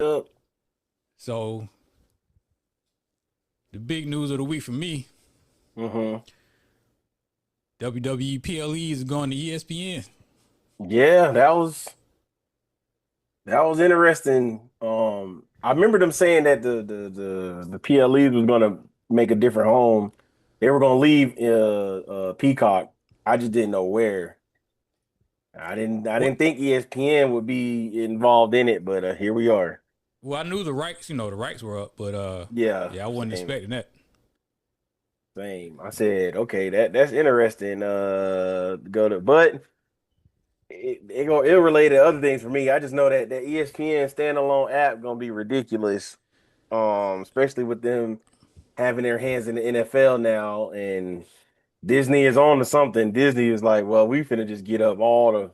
Up. So the big news of the week for me, Mm-hmm. WWE PLE is going to ESPN. Yeah, that was interesting. I remember them saying that the PLE was gonna make a different home. They were gonna leave Peacock. I just didn't know where. I didn't What? think ESPN would be involved in it, but here we are. Well, I knew the rights, the rights were up, but Yeah, yeah, I wasn't same, expecting that. same. I said, okay, that's interesting. Go to, but it'll relate to other things for me. I just know that ESPN standalone app gonna be ridiculous. Especially with them having their hands in the NFL now, and Disney is on to something. Disney is like, well, we finna just get up all the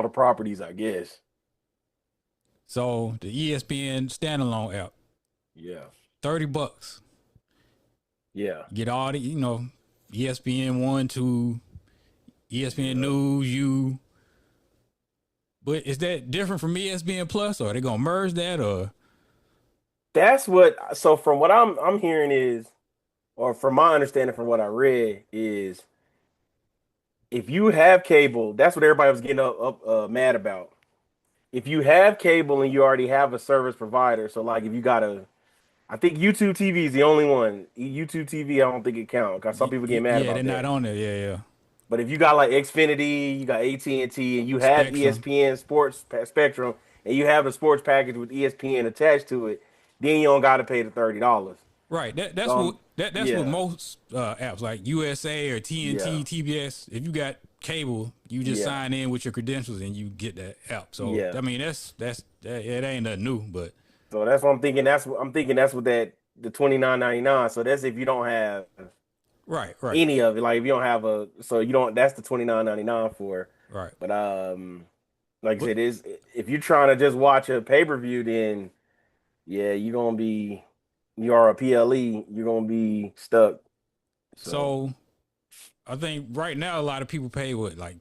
properties, I guess. So the ESPN standalone app, Yeah, $30. yeah, Get all the, ESPN one, two, ESPN yeah. News, you. But is that different from ESPN Plus, or are they gonna merge that, or That's what. So from what I'm hearing is, or from my understanding, from what I read is, if you have cable, that's what everybody was getting up mad about. If you have cable and you already have a service provider, so like if you got I think YouTube TV is the only one. YouTube TV, I don't think it counts because some people get mad yeah, they're about not that. on there. Yeah, yeah. But if you got like Xfinity, you got AT&T, and you have Spectrum. ESPN Sports Spectrum, and you have a sports package with ESPN attached to it, then you don't got to pay the $30. Right. That's what Um, that's what yeah, most apps like USA or yeah, TNT, TBS. If you got cable, you just yeah, sign in with your credentials and you get that app. So yeah. I mean, it ain't nothing new, but So that's what I'm thinking. That's what that the 29.99. So that's if you don't have right, right, any of it. Like if you don't have so you don't. That's the 29.99 for. right. But like I But said, is if you're trying to just watch a pay per view, then yeah, you are a PLE, you're gonna be stuck. So so I think right now a lot of people pay what like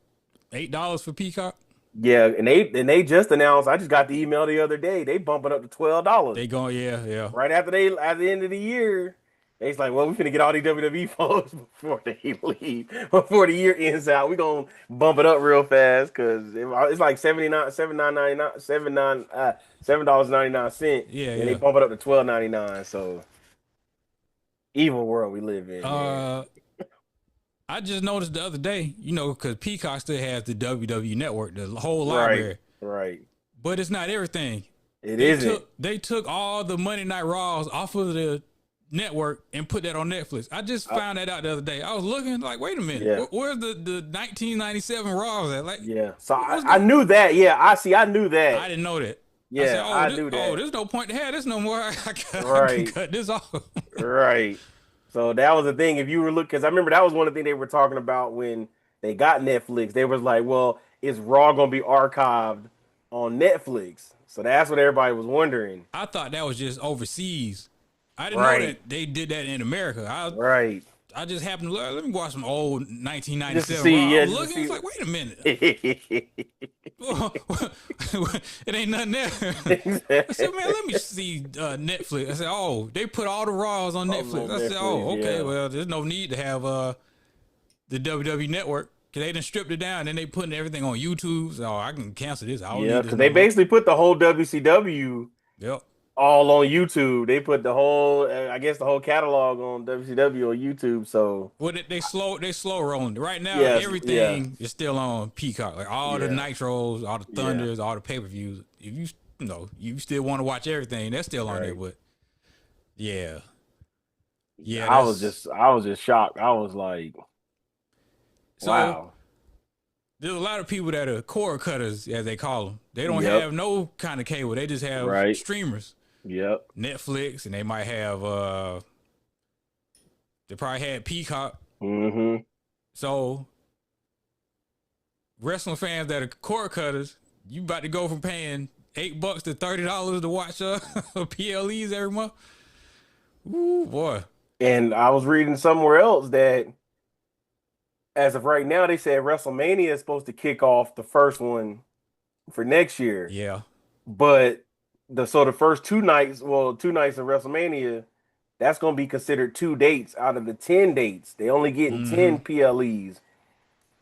$8 for Peacock. yeah, and they just announced. I just got the email the other day. They bumping up to $12 They going yeah, yeah. right after they at the end of the year. It's like, well, we finna get all these WWE folks before they leave, before the year ends out. We gonna bump it up real fast because it's like 79, 79.99, 79, $7.99. Yeah, Then they yeah. bump it up to 12.99. So evil world we live in, man. Uh I just noticed the other day, because Peacock still has the WWE network, the whole Right, library. right. But it's not everything. It They isn't. took they took all the Monday Night Raws off of the network and put that on Netflix. I just I, found that out the other day. I was looking like, wait a minute, yeah, where's the 1997 Raws at? Like, yeah. So what's I going? knew that. Yeah, I knew I that. didn't know that. I said, Yeah, I knew that. there's no point to have this no more. I can Right, cut this off. right. So that was the thing. If you were looking, because I remember that was one of the things they were talking about when they got Netflix. They was like, well, is Raw gonna be archived on Netflix? So that's what everybody was wondering. I thought that was just overseas. I didn't know Right, that they did that in America. right. I just happened to look. Let me watch some old Just to 1997 see, Raw. I yeah, was just to looking. It's see. like, wait a minute. It ain't nothing there. I said, man, let me see Netflix. I said, oh, they put all the Raws on Oh, Netflix. on I said, Netflix, oh, okay. yeah, Well, there's no need to have the WWE Network because they done stripped it down. Then they putting everything on YouTube. So I can cancel this. I don't yeah. need this Because they no more. basically put the whole WCW Yep. all on YouTube. They put the whole, I guess, the whole catalog on WCW on YouTube. So Well, they slow rolling. Right now, yes, yeah, everything is still on Peacock. Like all the yeah, Nitros, all the yeah. Thunders, all the pay per views. If you still want to watch everything, that's still on there. Right. But yeah, yeah, I was just shocked. I was like, so wow. there's a lot of people that are cord cutters, as they call them. They don't Yep. have no kind of cable. They just have Right. streamers, Yep. Netflix, and they might have they probably had Peacock. Mm-hmm. So wrestling fans that are cord cutters, you about to go from paying $8 to $30 to watch PLEs every month. Ooh boy. And I was reading somewhere else that as of right now, they said WrestleMania is supposed to kick off the first one for next year. Yeah. But the first two nights, well, 2 nights of WrestleMania, that's gonna be considered 2 dates out of the 10 dates. They only getting Mm-hmm. 10 PLEs.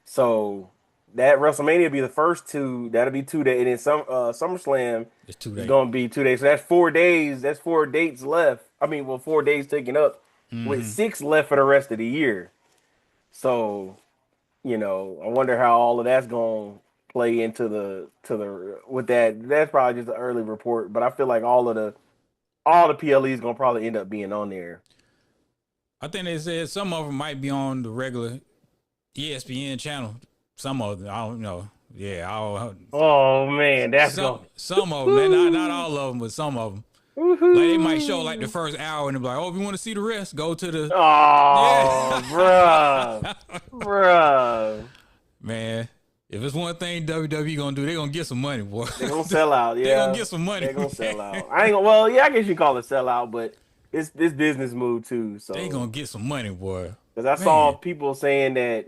So that WrestleMania will be the first two. That'll be 2 days, and then SummerSlam It's too is late. gonna be 2 days. So that's 4 days. That's 4 dates left. I mean, well, 4 days taken up with Mm-hmm. six left for the rest of the year. So I wonder how all of that's gonna play into the with that. That's probably just an early report, but I feel like all the PLEs gonna probably end up being on there. I think they said some of them might be on the regular ESPN channel. Some of them, I don't know. Yeah, Oh man, that's gonna some of them. Not woo, all of them, but some of them. Like they might show like the woohoo. first hour and they're like, oh, if you want to see the rest, go to the yeah. Oh, bruh, bruh. Man, if it's one thing WWE gonna do, they gonna get some money, boy. They're gonna sell out, They gonna yeah. get some money, They're gonna man. sell out. I ain't gonna well, yeah, I guess you call it sell out, but it's this business move too. They So gonna get some money, boy. because I saw Man. people saying that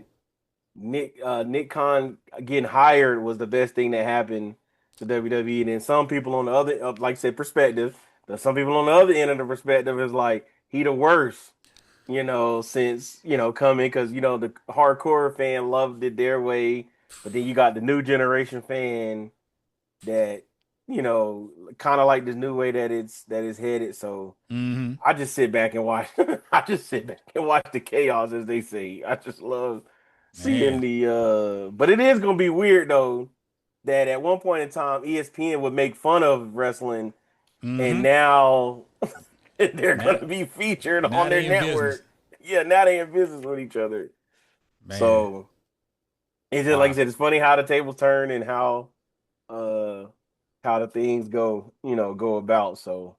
Nick Khan getting hired was the best thing that happened to WWE. And then some people on the other, like I said, perspective. Some people on the other end of the perspective is like he the worst, since coming because the hardcore fan loved it their way, but then you got the new generation fan that kind of like this new way that it's headed. So Mm-hmm. I just sit back and watch. I just sit back and watch the chaos, as they say. I just love seeing Man. but it is gonna be weird though that at one point in time ESPN would make fun of wrestling and Mm-hmm. now they're Now, gonna be featured now on their they in business. network. Yeah, now they in business with each other. Man. So it's just like I Wow. said, it's funny how the tables turn and uh how the things go about. So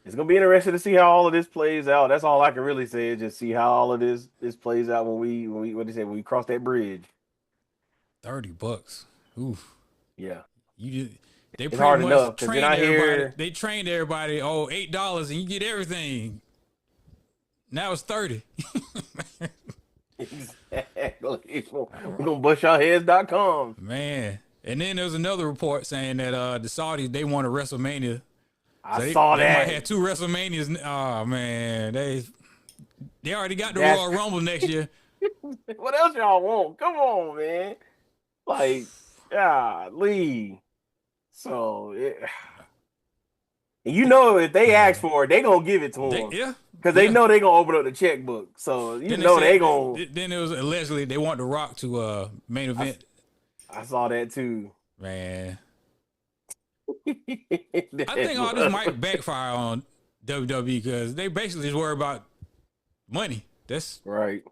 it's gonna be interesting to see how all of this plays out. That's all I can really say is just see how all of this plays out when we what they say when we cross that bridge. $30. Oof. Yeah, You just they it's pretty hard much enough because then trained I everybody. hear They trained everybody, oh, $8 and you get everything. Now it's 30. exactly we're gonna bust y'all heads.com. Man. And then there's another report saying that the Saudis they want a WrestleMania. I So saw they might that. have two WrestleManias. Oh man. They already got the That's Royal Rumble next year. what else y'all want? Come on, man. Like, golly. So, and if they ask Man. for it, they gonna give it to They them yeah. because they Yeah. know they gonna open up the checkbook. So Then they they said gonna. then it was allegedly they want the Rock to main I, event. I saw that too. Man. I That think all this was- might backfire on WWE because they basically just worry about money. right,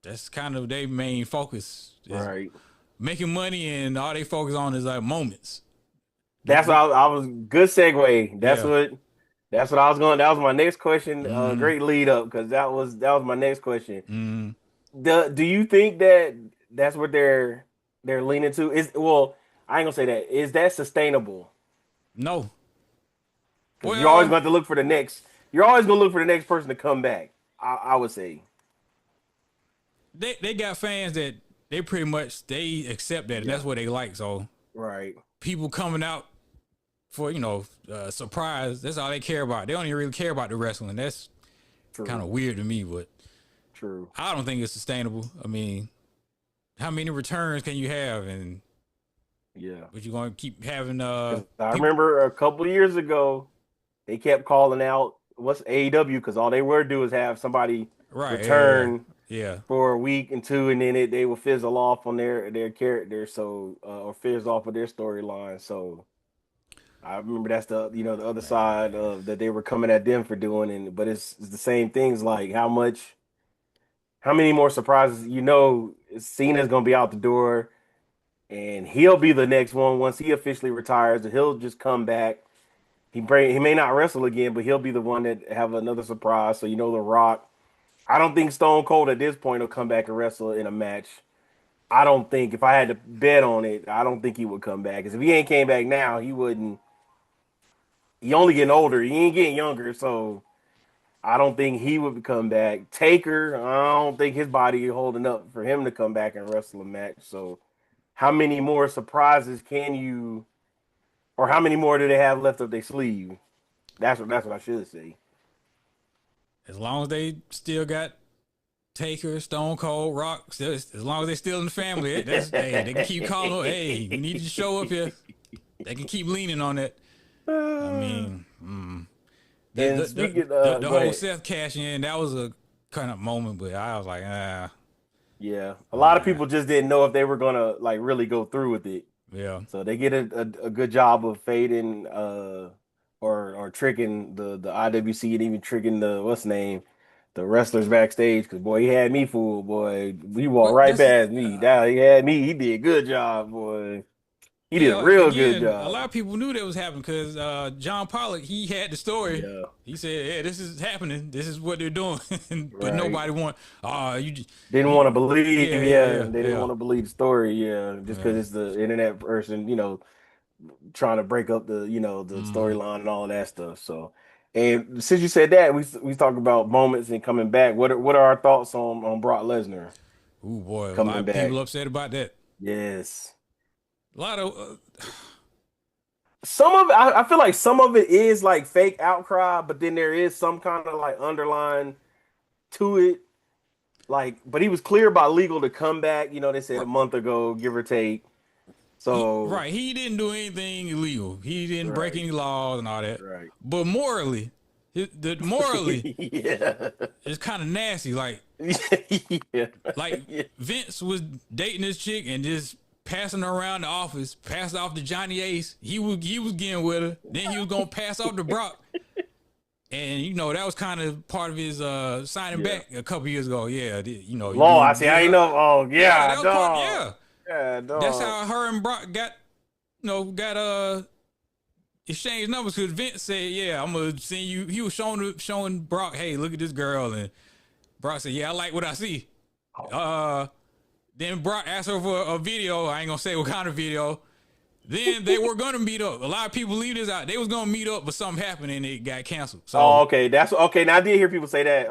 That's kind of their main focus is right. making money, and all they focus on is like moments. That's what I was. Good segue. Yeah. That's what I was going. That was my next question. Mm-hmm. Great lead up because that was my next question. Mm-hmm. Do you think that that's what they're leaning to? I ain't gonna say that. Is that sustainable? No. Because you're always Well, going to look for the next. You're always going to look for the next person to come back. I would say. they got fans that they pretty much they accept that, and Yeah. that's what they like. So Right. people coming out for surprise, that's all they care about. They don't even really care about the wrestling. That's kind True. of weird to me, but True. I don't think it's sustainable. I mean, how many returns can you have, and Yeah. but you're going to keep having Because I people remember a couple of years ago, they kept calling out what's AEW because all they were do is have somebody right? Yeah, return yeah, for a week and two, and then they will fizzle off on their character, so or fizz off of their storyline. So I remember that's the other side man. of that they were coming at them for doing, and but it's the same things like how many more surprises Cena's gonna be out the door, and he'll be the next one once he officially retires, and he'll just come back. He may not wrestle again, but he'll be the one that have another surprise. So The Rock. I don't think Stone Cold at this point will come back and wrestle in a match. I don't think if I had to bet on it, I don't think he would come back. Because if he ain't came back now, he wouldn't. He only getting older. He ain't getting younger. So I don't think he would come back. Taker, I don't think his body is holding up for him to come back and wrestle a match. So how many more surprises can you Or how many more do they have left up their sleeve? That's what I should say. As long as they still got Taker, Stone Cold, Rock, still, as long as they still in the family, that's hey, they can keep calling. Hey, we need you to show up here. They can keep leaning on that. I mean, the And the the, speaking, the go whole ahead. Seth cash in, that was a kind of moment, but I was like, Yeah, a lot of people just didn't know if they were gonna like really go through with it. yeah. So they get a good job of fading or tricking the IWC and even tricking the what's the name the wrestlers backstage because boy he had me fooled boy he walked But right that's past me now he had me he did a good job boy he did a yeah. real good Again, a lot job of people knew that was happening because John Pollock he had the story. yeah He said, "Yeah, this is happening. This is what they're doing," but right nobody want. didn't want to You, believe yeah, yeah, yeah yeah, they didn't yeah, want to believe the story yeah just yeah. because it's the internet person trying to break up the Mm-hmm. storyline and all of that stuff. So, and since you said that, we talk about moments and coming back. What are our thoughts on Brock Lesnar Ooh boy, a lot coming of people back? upset about that. Yes, A lot of some of it, I feel like some of it is like fake outcry, but then there is some kind of like underline to it. Like, but he was clear by legal to come back. They said a month ago, give or take. So, right. He didn't do anything illegal. He didn't break right, any laws and all that. right, But morally, morally, yeah, it's kind of nasty. yeah, Like yeah. Vince was dating this chick and just passing her around the office, passed off to Johnny Ace. He was getting with her. Then he was gonna pass off to Brock. And that was kind of part of his signing Yeah. back a couple years ago. Yeah, you Law, I do see. get I ain't her. know. Oh, Yeah, yeah, that was part. dog. Yeah, Yeah, that's dog. how her and Brock got exchanged numbers because Vince said, "Yeah, I'm gonna send you." He was showing Brock, "Hey, look at this girl," and Brock said, "Yeah, I like what I see." Uh, then Brock asked her for a video. I ain't gonna say what kind of video. Then they were gonna meet up. A lot of people leave this out. They was gonna meet up, but something happened and it got canceled. Oh, So, okay. That's okay. Now I did hear people say that.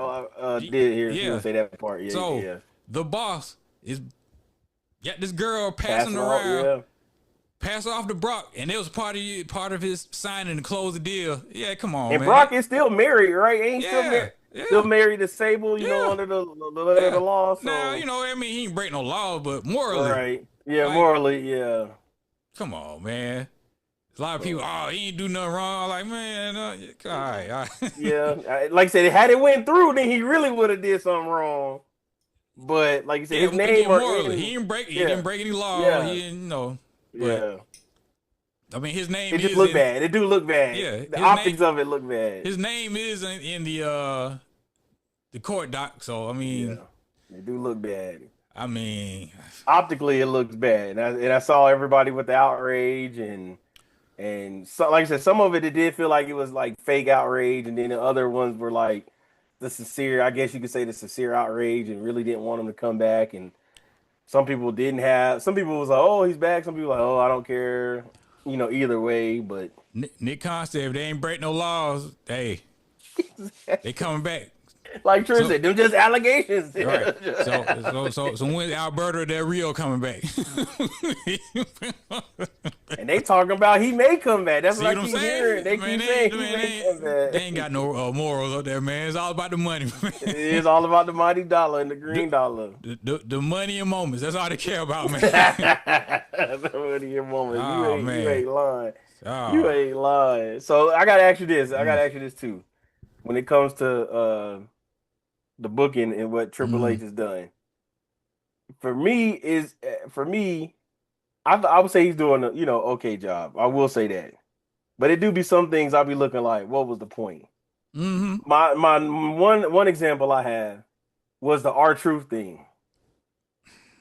Did hear people yeah. say that part. Yeah, So yeah. the boss is got this girl passing Passing off. around, Yeah. pass off to Brock, and it was part of his signing to close the deal. Yeah, come on, And man. Brock is still married, right? Ain't he still Yeah, married? Still yeah, married to Sable. yeah, Under the letter of the yeah. law. Now So I mean he ain't break no law, but morally, right. Yeah. like, Morally, yeah. come on, man. A lot of people, So oh, he ain't do nothing wrong. I'm like, man, all right, all yeah. right. Like I said, had it went through, then he really would have did something wrong. But like you said, Yeah, his name again, are morally, in. he Yeah. didn't break any law. Yeah. He didn't, but Yeah. I mean, his name It just is look in, bad. It do look bad. yeah, The optics of it look bad. his name is in the court doc. So Yeah, it do look bad. I mean, Optically, it looks bad, and I saw everybody with the outrage and so, like I said, some of it did feel like it was like fake outrage, and then the other ones were like the sincere. I guess you could say the sincere outrage, and really didn't want him to come back. And some people didn't have. Some people was like, "Oh, he's back." Some people like, "Oh, I don't care." Either way, but Nick Khan said if they ain't break no laws, hey, they coming back. like Trish So said, them just allegations. right. So when Alberto Del Rio coming back? And they talking about he may come back. That's what See I what I'm keep hearing. saying? They Man, keep saying he man, may come they back. ain't got no morals up there, man. It's all about the money, man. It is all about the mighty dollar and the The, green dollar. the money and moments. That's all they care about, man. What are your moments? You Oh ain't you man. ain't lying. You Oh. ain't lying. So I gotta ask you this. I gotta ask you this too. When it comes to the booking and what Triple Mm, H has done, for me, I would say he's doing a okay job. I will say that. But it do be some things I'll be looking like, what was the point? mm-hmm. My one example I have was the R-Truth thing.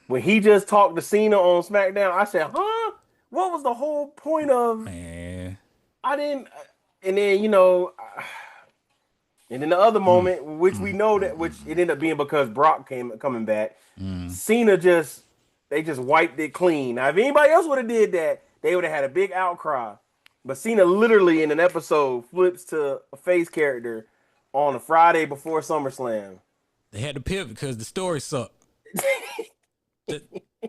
When he just talked to Cena on SmackDown, I said, huh? What was the whole point of Man. I didn't and then and then the other Mm, moment, which we mm, know mm, that which mm, it ended up being because Brock coming back, mm. Cena they just wiped it clean. Now, if anybody else would have did that, they would have had a big outcry. But Cena literally in an episode flips to a face character on a Friday before SummerSlam. They had to pivot because the story sucked. Th-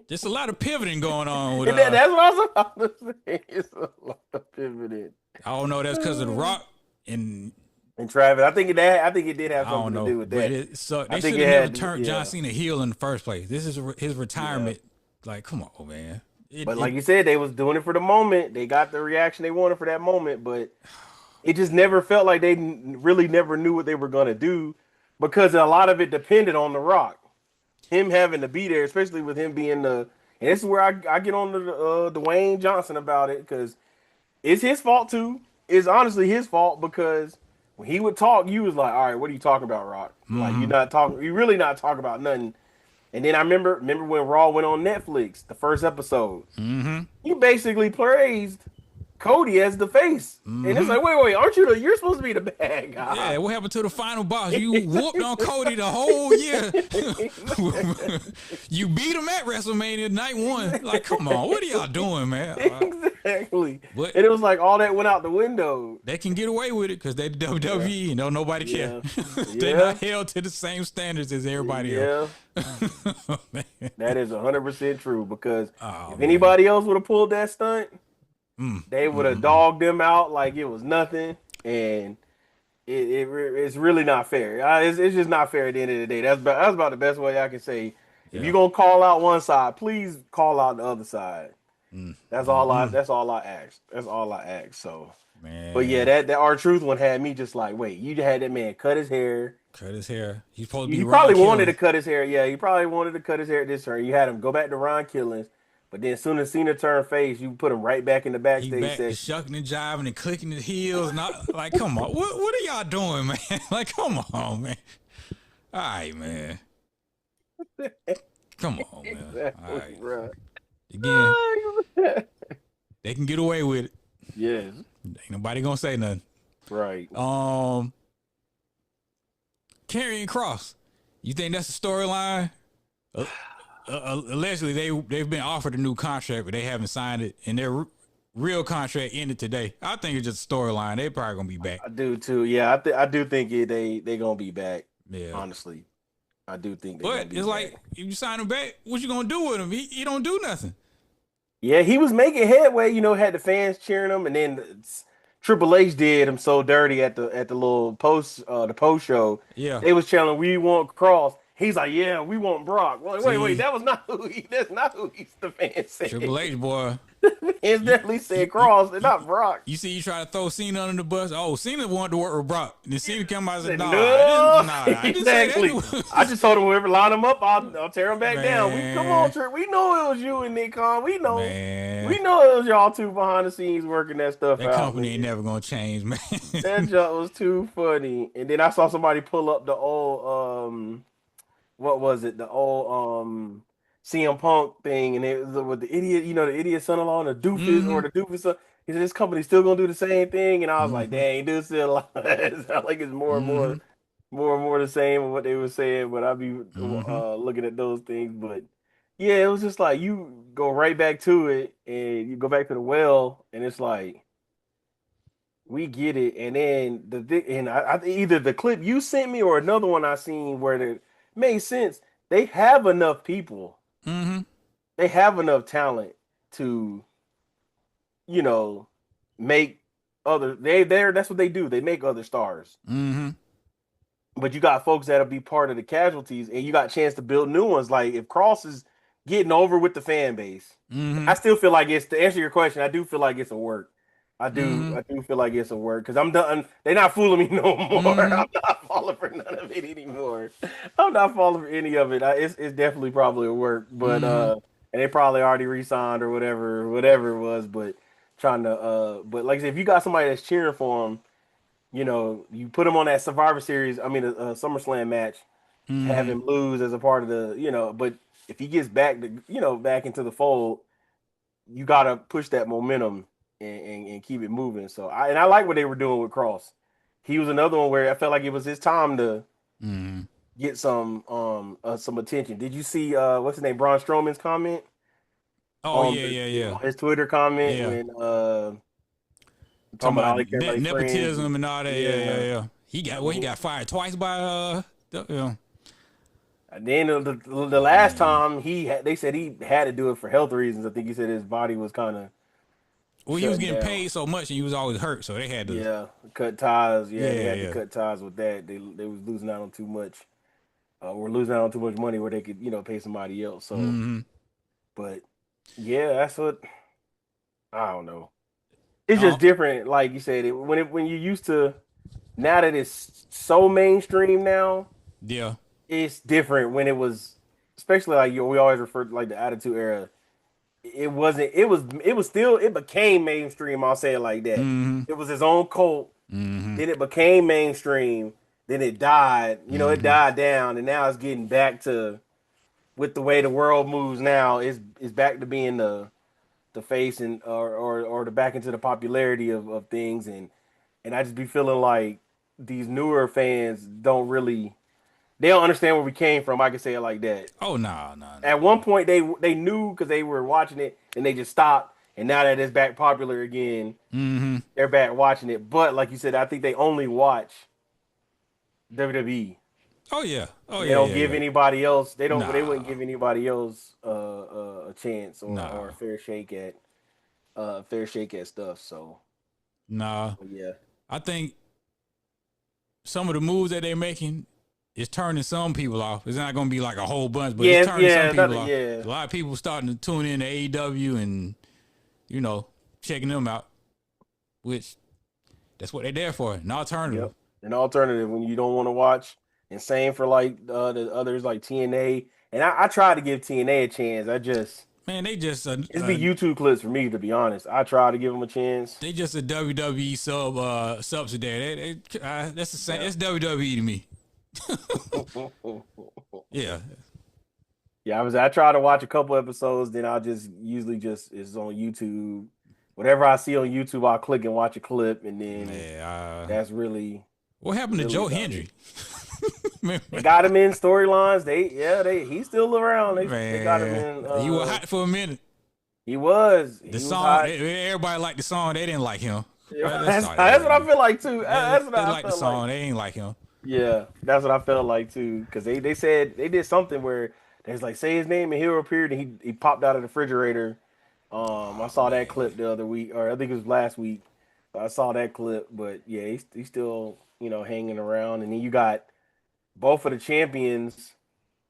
There's a lot of pivoting going on with And that's what I was about to say. It's a lot of pivoted. I don't know. That's because of the Rock, and And Travis, I think it did have I don't something to know, do with but that. it sucked. I They think should it have never had, turned John yeah, Cena heel in the first place. This is his yeah. retirement. Like, come on, man. It But it like you said, they was doing it for the moment. They got the reaction they wanted for that moment, but it just never felt like they really never knew what they were gonna do because a lot of it depended on The Rock. Him having to be there, especially with him being the. And this is where I get on the Dwayne Johnson about it because it's his fault too. It's honestly his fault because when he would talk, you was like, all right, what are you talking about, Rock? Like you're mm-hmm, not talking. You really not talking about nothing. And then I remember when Raw went on Netflix, the first episode. mm-hmm, He basically praised Cody as the face. And it's mm-hmm. like, wait, aren't you you're supposed to be the bad Yeah, guy. what happened to the final boss? You whooped on Cody the whole year. You beat him at WrestleMania night one. Like, come on, what are y'all doing, man? Exactly. But And it was like all that went out the window. they can get away with it because they the Yeah. WWE and don't nobody care. Yeah. They're not Yeah. held to the same standards as everybody else. Yeah. Man. That is 100% true because Oh if man. anybody else would have pulled that stunt, Mm, they mm, would have mm, mm. dogged them out like it was nothing. And it's really not fair. It's just not fair at the end of the day. That's about the best way I can say. If Yeah. you're gonna call out one side, please call out the other side. Mm, That's mm, all I. mm. That's all I asked. That's all I asked. So, but yeah, Man, that R-Truth one had me just like, wait, you had that man cut his hair. cut his hair. He's supposed to be He Ron probably wanted to Killen. cut his hair. Yeah, he probably wanted to cut his hair at this turn. You had him go back to Ron Killings, but then as soon as Cena turned face, you put him right back in the He backstage back to section. shucking and jiving and clicking his heels. Not like, come on, what are y'all doing, man? Like, come on, man. All right, man. Come on, man. All Exactly, right. bro. Again, they can get away with it. Yes, Ain't nobody gonna say nothing. right. Karrion Kross. You think that's a storyline? Allegedly, they've been offered a new contract, but they haven't signed it, and their real contract ended today. I think it's just a storyline. They probably gonna be back. I do too. Yeah, I do think they gonna be back. Yeah. Honestly, I do think they gonna But be it's back. like if you sign him back, what you gonna do with him? He don't do nothing. Yeah, he was making headway. Had the fans cheering him, and then Triple H did him so dirty at the little the post show. Yeah. They was chanting, "We want Cross." He's like, "Yeah, we want Brock." Well, wait, See, that was not who that's not who the fans said. Triple H boy, Fans you definitely you said you Cross, and you, not Brock. you see, you try to throw Cena under the bus. Oh, Cena wanted to work with Brock. And then Cena come out and said, Said, "Nah, no, I didn't say exactly. I that." just told him whoever line him up, I'll tear him back down. Come on, Man, Trip. We know it was you and Nick Khan. man, We know it was y'all two behind the scenes working that stuff that out, company man. ain't never gonna change, man. That joke was too funny. And then I saw somebody pull up the old what was it? The old CM Punk thing, and it was with the idiot, the idiot son-in-law and the doofus Mm-hmm. or the doofus son. He said this company's still gonna do the same thing, and I was like, Mm-hmm. dang, dude, still alive. It sounds like it's Mm-hmm. more and more the same of what they were saying. But I'd be Mm-hmm. looking at those things. But yeah, it was just like you go right back to it, and you go back to the well, and it's like we get it. And then either the clip you sent me or another one I seen where it made sense. They have enough people. Mm-hmm. They have enough talent to, you know, make other that's what they do. They make other stars. Mm-hmm. But you got folks that'll be part of the casualties, and you got a chance to build new ones. Like if Cross is getting over with the fan base, Mm-hmm. I still feel like it's to answer your question. I do feel like it's a work. I do. Mm-hmm. I do feel like it's a work because I'm done. They're not fooling me no more. Mm-hmm. I'm not falling for none of it anymore. I'm not falling for any of it. It's definitely probably a work, but Mm-hmm. and they probably already re-signed or whatever it was. But trying to but like I said, if you got somebody that's cheering for them, you put him on that Survivor Series. I mean, a SummerSlam match, have Mm-hmm. him lose as a part of but if he gets back back into the fold, you gotta push that momentum and keep it moving. So I like what they were doing with Cross. He was another one where I felt like it was his time to Mm-hmm. get some attention. Did you see what's his name, Braun Strowman's comment Oh on yeah, yeah, yeah, his Twitter comment yeah. when talking Talking about all about they care about their friends? nepotism and all that. Yeah, yeah, Yeah. yeah. He got fired twice by And then the last time they said he had to do it for health reasons. I think he said his body was kind of Well, he was shutting getting down. paid so much and he was always hurt, so they had to. Yeah, cut ties. Yeah, they Yeah, had to yeah. cut ties with that. They was losing out on too much. We're losing out on too much money where they could pay somebody else. So, Mm-hmm. but yeah, that's what I don't know. It's just Oh, different, like you said. When you used to, now that it's so mainstream now, yeah. it's different. When it was, especially like we always refer to like the Attitude Era. It wasn't. It was still. It became mainstream. I'll say it like that. Mm-hmm. It was his own cult. Mm-hmm. Then it became mainstream. Then it died. It Mm-hmm. died down, and now it's getting back to with the way the world moves now. Is back to being the face and or the back into the popularity of things, and I just be feeling like these newer fans they don't understand where we came from. I can say it like that. Oh, no, no, At no. one point they knew because they were watching it and they just stopped. And now that it's back popular again, Mm-hmm. they're back watching it. But like you said, I think they only watch WWE. Oh, yeah. Oh, They yeah, don't yeah, give yeah. anybody else. They wouldn't Nah. give anybody else a chance or a Nah. fair shake at stuff. So Nah. yeah, I think some of the moves that they're making is turning some people off. It's not going to be like a whole bunch, but it's yeah, turning some yeah, people off. yeah. A lot of people starting to tune in to AEW and, you know, checking them out, which that's what they're there for, an alternative. Yep. An alternative when you don't want to watch. And same for like the others like TNA. And I try to give TNA a chance. Man, It's be YouTube clips for me to be honest. I try to give them a chance. they just a WWE subsidiary. That's the same. Yeah. It's WWE to me. Yeah. Yeah, I try to watch a couple episodes, then I'll just usually just it's on YouTube. Whatever I see on YouTube, I'll click and watch a clip, and then Man, that's really what happened to really Joe about it. Hendry? man, They got him in storylines. He's still around. They got him man, in. he was hot for a minute. He was The he was song, hot. everybody liked the song. They didn't like him. Right, let's start That's what there. I feel like too. That's what They I liked the felt like. song. They ain't like him. Yeah, that's what I felt like too. Because they said they did something where they was like say his name and he appeared and he popped out of the refrigerator. I Oh saw that man. clip the other week, or I think it was last week. I saw that clip, but yeah, he's still hanging around. And then you got both of the champions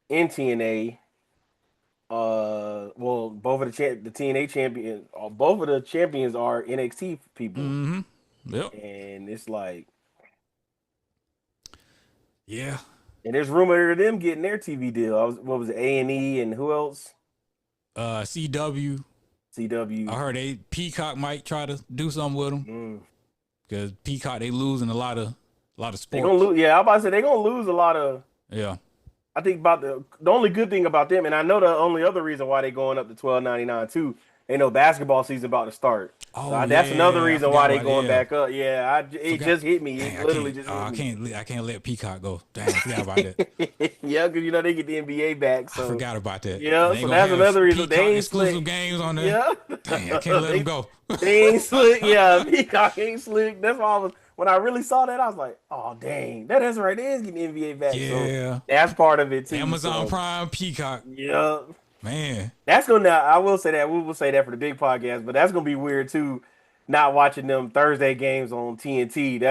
in TNA. Well, both of the TNA champion, both of the champions are NXT people, Mm-hmm. Yep. and it's like, Yeah. and there's rumor of them getting their TV deal. What was it, A&E and who else? CW. I CW. heard Peacock might try to do something with them Mm. because Peacock they losing a lot of They gonna sports. lose. Yeah, I'm about to say they gonna lose a lot of. Yeah. I think about the only good thing about them, and I know the only other reason why they going up to 12.99 too. They know basketball season about to start. Oh So that's another yeah, I reason forgot why they about going yeah. back up. Yeah, it Forgot. just hit me. Dang, It literally just hit me. I can't let Peacock go. Dang, I forgot about that. Yeah, because they get the NBA back. I So forgot about that. And yeah, they so gonna that's have another reason Peacock they ain't exclusive slick. games on there. Yeah, Dang, I can't let them go. they ain't slick. Yeah, Peacock ain't slick. That's why when I really saw that, I was like, oh dang, that's right. They is getting the NBA back. So Yeah. that's part of it too. Amazon So Prime, Peacock. yeah. Man. That's gonna. I will say that we will say that for the big podcast, but that's gonna be weird too. Not watching them Thursday games on TNT.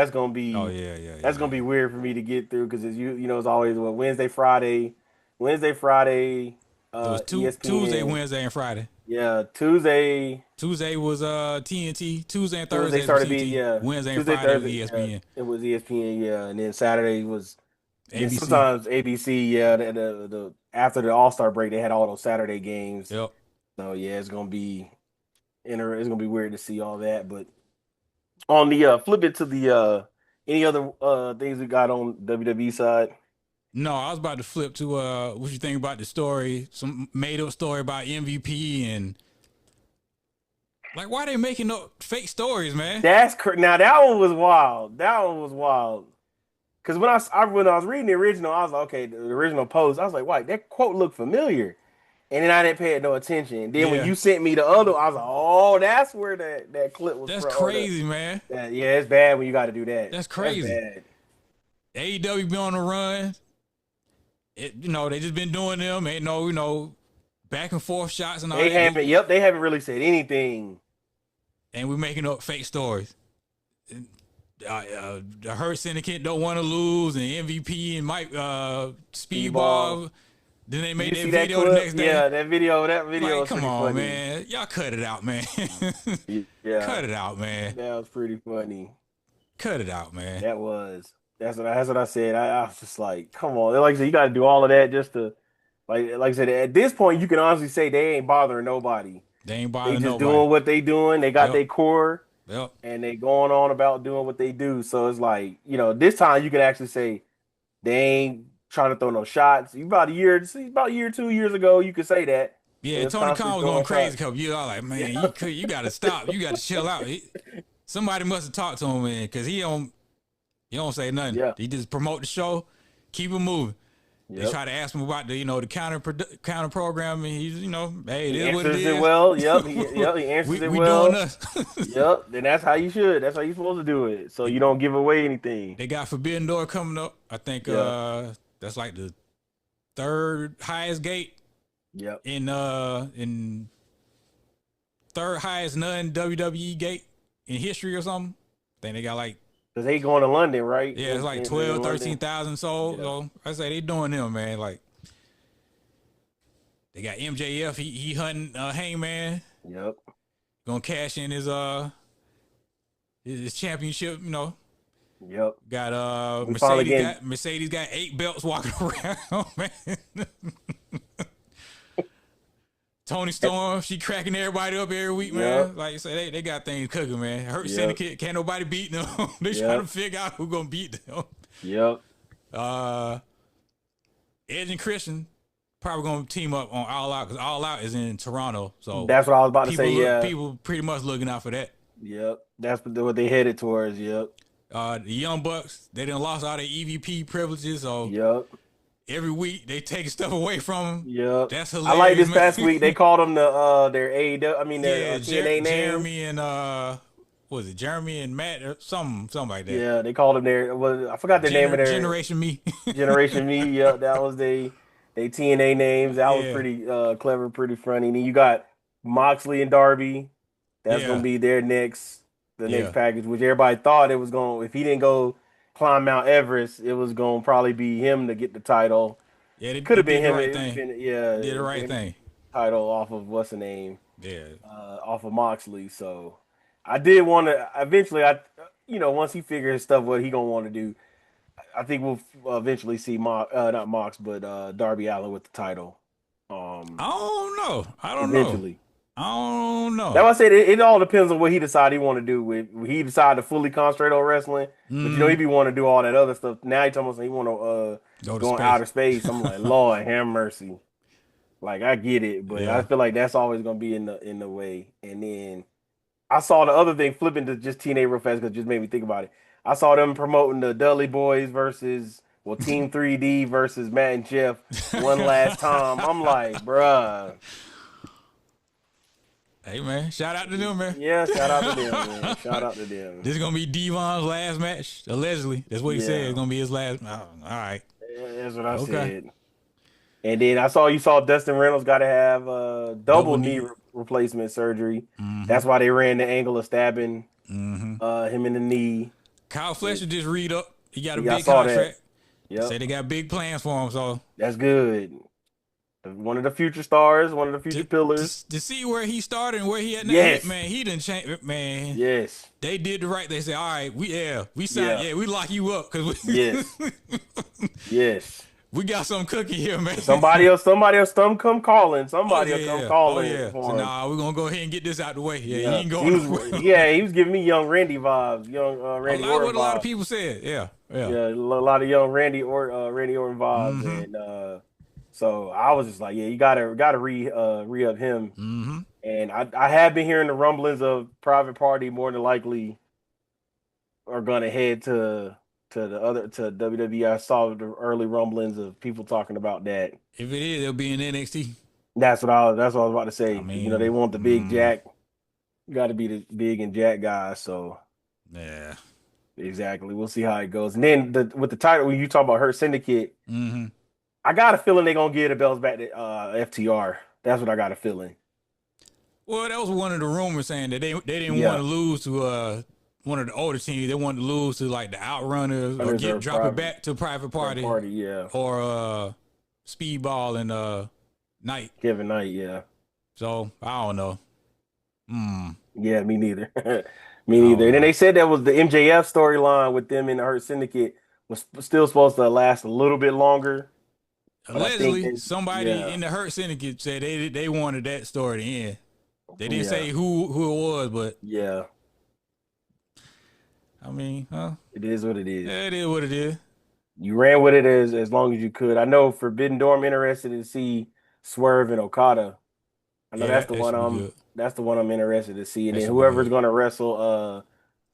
Oh yeah, yeah, That's yeah, gonna be yeah. weird for me to get through because it's always what Wednesday, Friday, It was Tuesday, ESPN. Wednesday, and Friday. Yeah, Tuesday. Tuesday was TNT. Tuesday and Tuesday Thursdays was started being TNT. yeah. Wednesday and Tuesday, Friday was Thursday. Yeah, ESPN. it was ESPN. Yeah, and then Saturday was. Then ABC. sometimes ABC. Yeah, the after the All Star break, they had all those Saturday games. Yep. So yeah, it's gonna be weird to see all that. But on the flip it to the any other things we got on WWE side. No, I was about to flip to what you think about the story, some made up story about MVP and like why they making up fake stories, man? Now that one was wild. That one was wild. Because when I was reading the original, I was like, okay, the original post, I was like, wait, that quote looked familiar. And then I didn't pay it no attention. Then when Yeah. you sent me the other, I was like, oh, that's where that clip was That's from. Or crazy, man. yeah, it's bad when you got to do that. That's That's crazy. bad. AEW been on the run. They just been doing them. Ain't no, back and forth shots and all They that. haven't. Yep, they haven't really said anything. and we're making up fake stories. The Hurt Syndicate don't want to lose, and MVP and Mike Speedball. Speedball. Then they Did made you that see that video the clip? next day. Yeah, that video Like, was come pretty on, funny. man. Y'all cut it out, man. Yeah, Cut it out, man. that was pretty funny. Cut it out, man. That was that's what I said. I was just like, come on. Like I said, you got to do all of that just to like I said. At this point, you can honestly say they ain't bothering nobody. They ain't They bothering just nobody. doing what they doing. They got Yep. their core Yep. and they going on about doing what they do. So it's like, this time you can actually say they ain't trying to throw no shots. About a year, 2 years ago, you could say that. They Yeah, was Tony constantly Khan was going throwing crazy a shots. couple years. I was like, man, Yeah. you got to stop. You got to chill out. Somebody must have talked to him, man, because he don't say nothing. Yeah. He just promote the show, keep it moving. They Yep. try to ask him about the counter program, and he's hey, it He is what it answers it is. well. Yep. He answers it we doing well. us. Yep. Then that's how you should. That's how you're supposed to do it. So you don't give away anything. They got Forbidden Door coming up. I think Yeah. that's like the third highest gate Yep. in third highest non WWE gate in history or something. I think they got like Because they going to London, right? yeah, it's like In 12, London. 13,000 sold. Yeah. So I say they doing them, man. Like they got MJF, he hunting Hangman, Yep. gonna cash in his championship, Yep. Got We finally Mercedes got 8 belts walking around, man. Tony Storm, she cracking everybody up every week, man. Yep. Like you say, they got things cooking, man. Hurt Yep. Syndicate, can't nobody beat them. They Yep. trying to figure out who gonna beat them. Yep. Edge and Christian probably gonna team up on All Out because All Out is in Toronto, so That's what I was about to say. Yeah. people pretty much looking out for that. Yep. That's what they headed towards. Yep. The Young Bucks, they done lost all their EVP privileges, so Yep. every week they taking stuff away from them. Yep. That's I hilarious. like this man. past week. They called them their AEW. I mean their TNA name. Jeremy and what was it Jeremy and Matt or something like that? Yeah, they called them I forgot the name of their Generation Me. Generation Me. Yep, that was they TNA names. That was Yeah. pretty clever, pretty funny. And then you got Moxley and Darby. That's Yeah. gonna be their next Yeah. next package, which everybody thought it was going. If he didn't go climb Mount Everest, it was going to probably be him to get the title. Yeah, they Could have been did him. the right It would've thing. been, yeah, Did the right thing. title off of what's the name? Yeah. Off of Moxley. So I did want to eventually. Once he figures his stuff, what he gonna want to do. I think we'll eventually see not Mox, but Darby Allin with the title. I don't know. I don't know. Eventually. I don't know. That's why I said it all depends on what he decide he want to do. With he decide to fully concentrate on wrestling, but he be want to do all that other stuff. Now he talking about he want to go in outer space. I'm like, Lord have mercy. Like I get it, but Yeah. I feel like that's always gonna be in the way. And then I saw the other thing flipping to just TNA real fast because it just made me think about it. I saw them promoting the Dudley Boys versus Team 3D versus Matt and Jeff one last time. I'm like, bruh. Hey man, shout out to them, man. Yeah, shout out to them, man. Shout out to them. This is gonna be Devon's last match, allegedly. That's what he said. Yeah. It's gonna be his last. Oh, all right. That's what I Okay. said. And then you saw Dustin Reynolds got to have double knee replacement surgery. That's why they ran the angle of stabbing him in the knee. Kyle Fletcher just read up. He got a Yeah, I big saw that. contract. Yep, Say they got big plans for him. So that's good. One of the future stars, one of the future pillars. to see where he started and where he at now, Yes. man, he didn't change. Man, Yes, they did the right. They said, all right, we signed, Yeah. we lock you up because we, yes, yes. we got some cookie here, man. Somebody else come calling. Somebody else come calling yeah. for So him. nah, we're gonna go ahead and get this out the way. Yeah, Yeah. he ain't going nowhere. He was giving me young Randy vibes, young Randy What Orton a lot of vibes. people said. Yeah. Yeah, a lot of young Randy Orton vibes, and so I was just like, yeah, you gotta re up him. Mm-hmm. And I have been hearing the rumblings of Private Party more than likely are gonna head to WWE. I saw the early rumblings of people talking about that. If it is, it'll be in NXT. That's what I was about to say. I mean, they want the big Jack. Got to be the big and Jack guy. So Yeah. exactly, we'll see how it goes. And then with the title, when you talk about Hurt Syndicate, Mm-hmm. I got a feeling they're gonna give the belts back to FTR. That's what I got a feeling. Well, that was one of the rumors saying that they didn't want Yeah, to lose to one of the older teams. They wanted to lose to like the Outrunners or runners get are drop it private back to Private third Party party. Yeah, or Speedball and Knight. Kevin Knight. Yeah, So I don't know. Hmm. yeah, me neither. Me I neither. don't And then know. they said that was the MJF storyline with them in the Hurt Syndicate was still supposed to last a little bit longer, but I think Allegedly, that somebody yeah, in the Hurt Syndicate said they wanted that story to end. They didn't yeah, say who it was, but yeah. I mean, huh? It is what it is. Yeah, it is what it is. You ran with it as long as you could. I know Forbidden Door, I'm interested to see Swerve and Okada. I know Yeah, that should be good. that's the one I'm interested to see. And That then should be whoever's good. gonna wrestle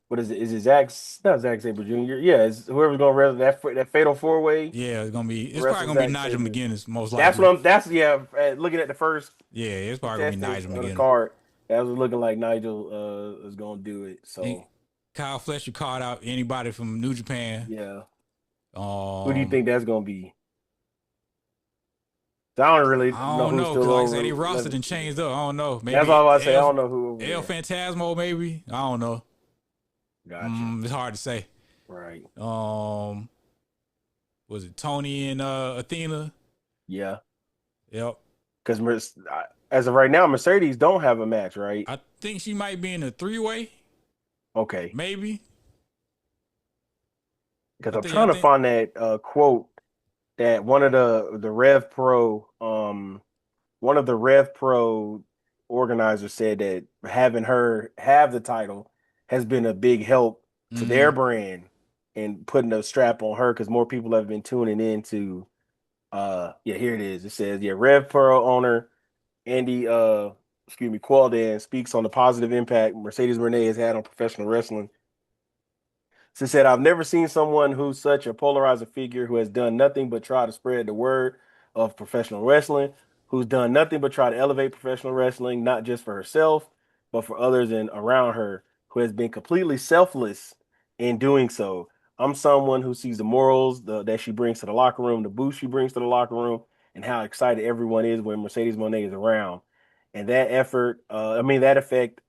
what is it? Is it Zack not Zack Sabre Jr.? Yeah, it's whoever's gonna wrestle that fatal four way Yeah, it's probably wrestle gonna be Zack Nigel Sabre. McGuinness most That's what likely. that's yeah, looking at the first Yeah, it's probably gonna be contestants Nigel on the McGuinness. card, that was looking like Nigel is gonna do it. And So Kyle Fletcher called out anybody from New Japan. yeah. Who do you Um, think that's gonna be? I don't really I know don't who's know because still like I said, they over. rostered and changed up. I don't know. That's Maybe all I say. I don't know who over El there. Phantasmo. Maybe I don't know. Gotcha. It's hard to say. Right. Um, was it Tony and Athena? Yeah. Yep. Because as of right now, Mercedes don't have a match, right? I think she might be in a three-way. Okay. Maybe. Because I I'm think. I trying to think. find that quote that one of the Rev Pro organizers said that having her have the title has been a big help to their Mm-hmm. brand and putting a strap on her because more people have been tuning into yeah, here it is. It says, yeah, Rev Pro owner Andy Qualdan speaks on the positive impact Mercedes Renee has had on professional wrestling. She said, I've never seen someone who's such a polarizing figure who has done nothing but try to spread the word of professional wrestling, who's done nothing but try to elevate professional wrestling, not just for herself, but for others and around her, who has been completely selfless in doing so. I'm someone who sees the morals that she brings to the locker room, the boost she brings to the locker room, and how excited everyone is when Mercedes Moné is around. And that effort, that effect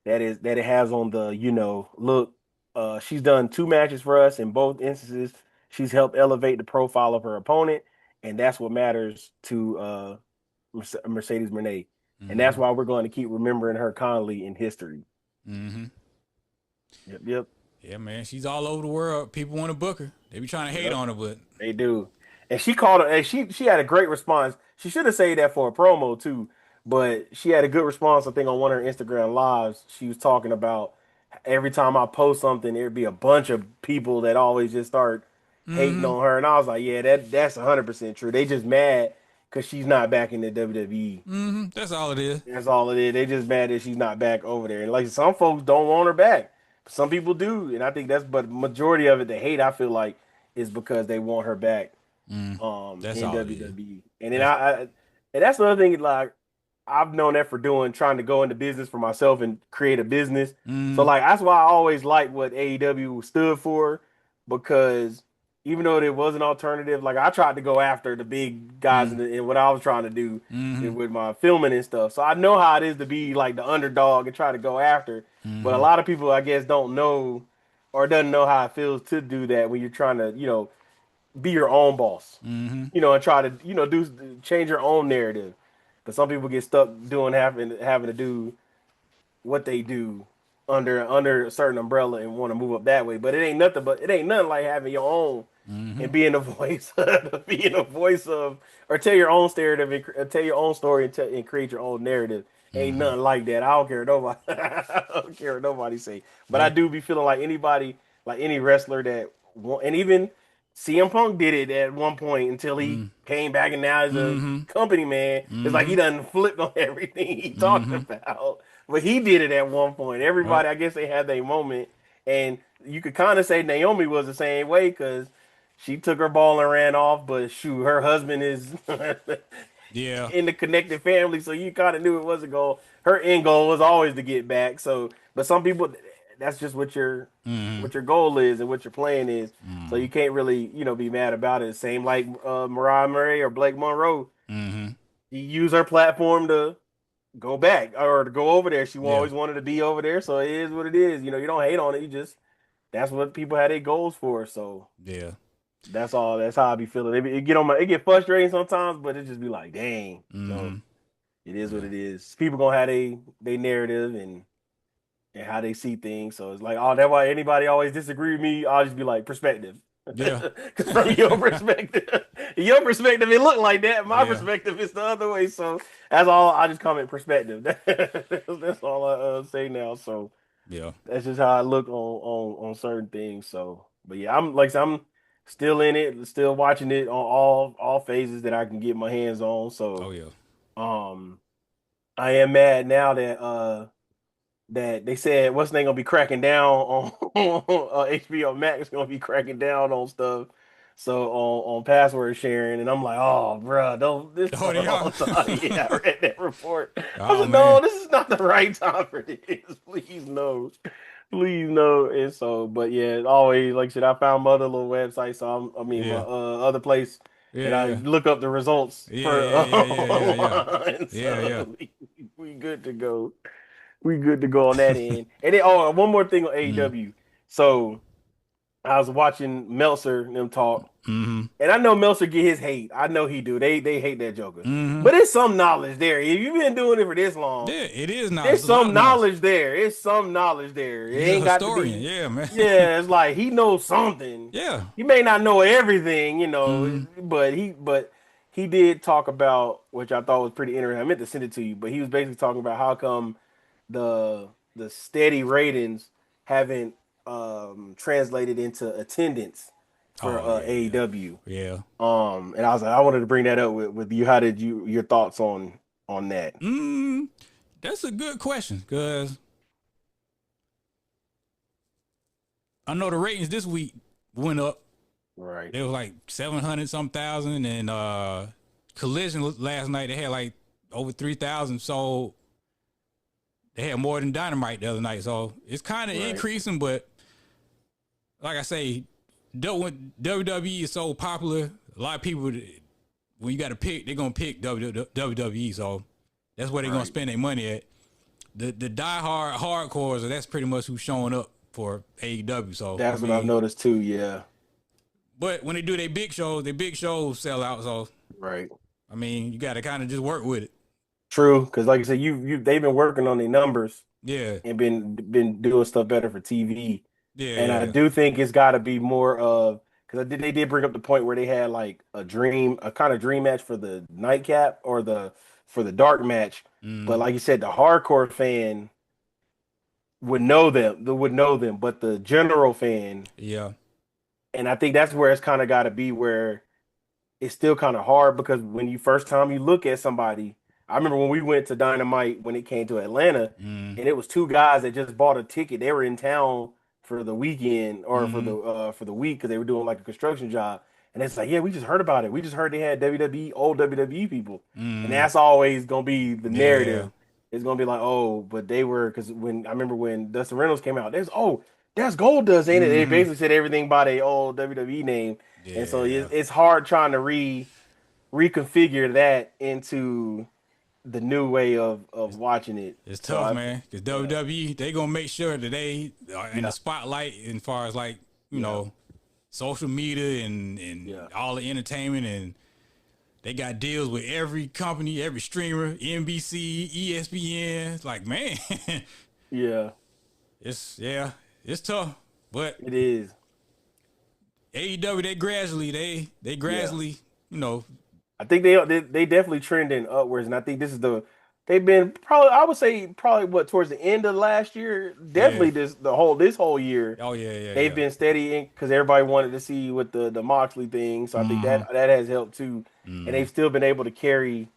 that it has on the, look, she's done two matches for us. In both instances, she's helped elevate the profile of her opponent, and that's what matters to Mercedes Moné. And that's Mm-hmm. why we're going to keep remembering her kindly in history. Mm-hmm. Yep, yep, Yeah, man. She's all over the world. People want to book her. They be trying to hate yep. on her, but They do. And she called her, and she had a great response. She should have said that for a promo too, but she had a good response. I think on one of her Instagram lives, she was talking about every time I post something, there'd be a bunch of people that always just start hating mm-hmm. on her, and I was like, yeah, that's 100% true. They just mad because she's not back in the WWE. Mm-hmm. That's all it is. That's all it is. They just mad that she's not back over there. And like some folks don't want her back. Some people do, and I think but majority of it, the hate I feel like is because they want her back Mm. That's in all it is. WWE. And then That's and that's another thing like I've known that for doing trying to go into business for myself and create a business. So mm, like that's why I always liked what AEW stood for because even though it was an alternative, like I tried to go after the big guys mm, in what I was trying to do mm-hmm. with my filming and stuff. So I know how it is to be like the underdog and try to go after. But a Mm-hmm. lot of people I guess don't know or doesn't know how it feels to do that when you're trying to, be your own boss, Mm-hmm. and try to, do change your own narrative. Because some people get stuck doing having to do what they do under a certain umbrella and want to move up that way. But it ain't nothing like having your own Mm-hmm. and being a voice, being a voice of or tell your own narrative and tell your own story and create your own narrative. Ain't Mm-hmm. nothing like that. I don't care what nobody. I don't care what nobody say. But I Yeah. do be feeling like anybody, like any wrestler and even CM Punk did it at one point until he Mm. came back and now he's a Mm-hmm. company man. It's like Mm-hmm. he done flipped on everything he talked Mm-hmm. about. But he did it at one point. Yep. Everybody, I guess they had their moment. And you could kind of say Naomi was the same way because she took her ball and ran off. But shoot, her husband is Yeah. in the connected family. So you kind of knew it wasn't goal. Her end goal was always to get back. So, but some people, that's just Mm-hmm. what your goal is and what your plan is. So Mm-hmm. you can't really, be mad about it. Same like Mariah Murray or Blake Monroe. Mm-hmm. You use her platform to go back or to go over there. She Yeah, always wanted to be over there, so it is what it is. You don't hate on it. You just that's what people had their goals for. So yeah. that's all. That's how I be feeling. It get frustrating sometimes, but it just be like, dang. So Mm-hmm. it is what Yeah. it is. People gonna have they narrative and how they see things. So it's like, oh, that's why anybody always disagree with me. I'll just be like, perspective. Yeah. Because from your perspective, it looked like that. My Yeah. perspective is the other way. So that's all. I just comment perspective. That's all I say now. So Yeah. that's just how I look on certain things. So, but yeah, I'm like I said, I'm still in it, still watching it on all phases that I can get my hands on. Oh So, yeah. um, I am mad now that they said what's they gonna be cracking down on HBO Max gonna be cracking down on stuff. So on password sharing, and I'm like, oh, bro, don't this is Oh, not the they are. wrong time. Yeah, I read that report. I Oh said, no, man. this is not the right time for this. Please no, please no. And so, but yeah, always like I said, I found my other little website. So I mean, my Yeah. other place Yeah. that I Yeah. look up the results Yeah. for Yeah. Yeah. Yeah. Yeah. Yeah. online. Yeah. Yeah. So we good to go. We good to go on that end. And then, oh, one more thing on Mm. AEW. So I was watching Meltzer and them talk, Mm-hmm. and I know Meltzer get his hate. I know he do. They hate that Joker, Mm-hmm. but it's some knowledge there. If you've been doing it for this long, Yeah, it is knowledge. there's It's a lot some of knowledge. knowledge there. It's some knowledge there. It He's a ain't got to historian. be. Yeah, man. Yeah, it's like he knows something. Yeah. He may not know everything, Mm-hmm. but he did talk about, which I thought was pretty interesting. I meant to send it to you, but he was basically talking about how come the steady ratings haven't translated into attendance for Oh yeah, yeah, AEW. yeah. And I was like, I wanted to bring that up with you. How did your thoughts on that? That's a good question because I know the ratings this week went up. Right, It was like 700 some thousand, and Collision last night they had like over 3,000. So they had more than Dynamite the other night. So it's kind of right. increasing, but like I say, when WWE is so popular, a lot of people when you got to pick, they're gonna pick WWE. So that's where they're gonna Right. spend their money at. The diehard hardcores, that's pretty much who's showing up for AEW. So I That's what I've mean, noticed too. Yeah. but when they do their big shows sell out. So Right. I mean, you got to kind of just work with it. True. Because like I said, you they've been working on their numbers Yeah, and been doing stuff better for TV. yeah, And I yeah. do think it's got to be more of because they did bring up the point where they had like a kind of dream match for the nightcap or the for the dark match. But Mm, like you said, the hardcore fan would know them, but the general fan, yeah. and I think that's where it's kind of got to be where it's still kind of hard because when you first time you look at somebody, I remember when we went to Dynamite when it came to Atlanta, Mm, and it was two guys that just bought a ticket. They were in town for the weekend or mm, for the week because they were doing like a construction job. And it's like, yeah, we just heard about it. We just heard they had WWE, old WWE people, and mm, that's always gonna be the yeah. narrative. It's gonna be like, oh, but they were because when I remember when Dustin Reynolds came out, there's that's Goldust, ain't it? They Mm, basically said everything by their old WWE name, and so yeah. it's hard trying to reconfigure that into the new way of It's, watching it. it's So tough, I man. Because yeah WWE, they gonna make sure that they are in the yeah spotlight as far as like yeah social media and yeah all the entertainment, and they got deals with every company, every streamer, NBC, ESPN. It's like, man, yeah it's tough. But it is AEW, they yeah. gradually, you know, I think they definitely trending upwards, and I think this is they've been probably I would say probably what towards the end of last year, yeah. definitely this whole year Oh yeah, yeah, they've yeah. been steady because everybody wanted to see with the Moxley thing, so I think Mm-hmm. that has helped too, and Mm-hmm. they've still been able to carry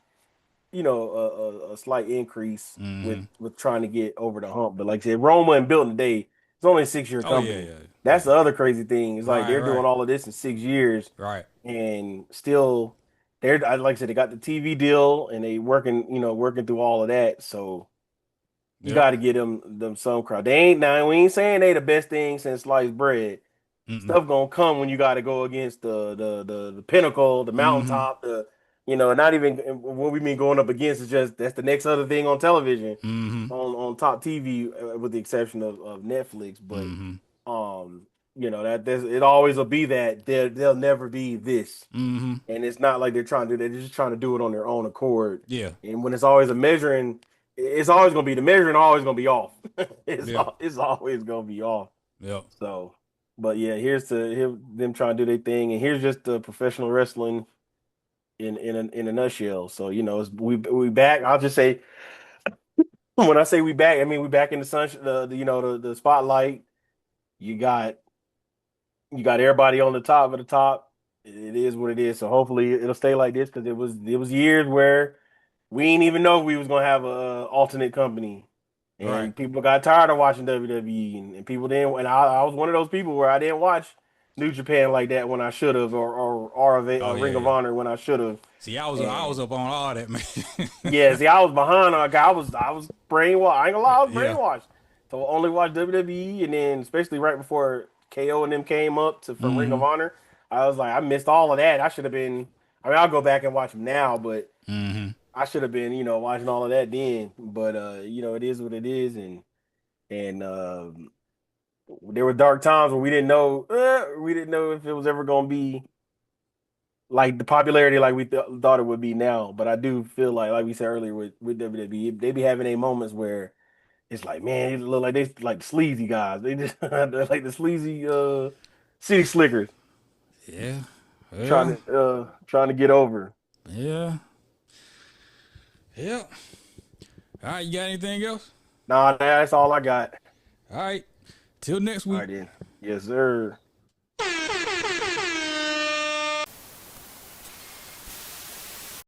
a slight increase Mm-hmm. with trying to get over the hump. But like I said, Rome wasn't built in a day. It's only a 6 year Oh yeah, company. yeah, That's yeah. the other crazy thing. It's like Right, they're doing right, all of this in 6 years, right. and still like I said, they got the TV deal, and they working through all of that. So you Yep. got to get them some crowd. They ain't now. We ain't saying they the best thing since sliced bread. Mm-mm. Stuff gonna come when you got to go against the pinnacle, the Mm-hmm. mountaintop, not even what we mean going up against is just that's the next other thing on television, Mm-hmm. on top TV, with the exception of Netflix. But Mm-hmm. that it always will be that they'll never be this, Mm-hmm. and it's not like they're trying to do. They're just trying to do it on their own accord. Yeah. And when it's always a measuring, it's always going to be the measuring always going to be off. Yeah. It's always going to be off. Yeah. So, but yeah, here them trying to do their thing, and here's just the professional wrestling in a nutshell. So it's, we back. I'll just say when I say we back, I mean we back in the sun, the spotlight. You got you got everybody on the top of the top. It is what it is. So hopefully it'll stay like this because it was years where we didn't even know if we was gonna have a alternate company, Right. and people got tired of watching WWE, and people didn't. And I was one of those people where I didn't watch New Japan like that when I should have, or RFA, Oh yeah, Ring of yeah. Honor when I should have. See, I was And up on all that, man. yeah, see, I was behind. I was brainwashed. I ain't gonna lie, I was Yeah. brainwashed. So I only watched WWE, and then especially right before KO and them came up to for Ring Mm-hmm. of Honor, I was like, I missed all of that. I should have been. I mean, I'll go back and watch them now, but Mm-hmm. I should have been, watching all of that then. But it is what it is, and there were dark times where we didn't know if it was ever gonna be like the popularity like we thought it would be now. But I do feel like we said earlier with WWE, they be having a moments where it's like, man, it look like they like the sleazy guys. They just they're like the sleazy city slickers Yeah. trying Well. to trying to get over. Yeah. Yeah. All right. You got anything else? Nah, that's all I got. All right. Till next All week. right then. Yes, sir.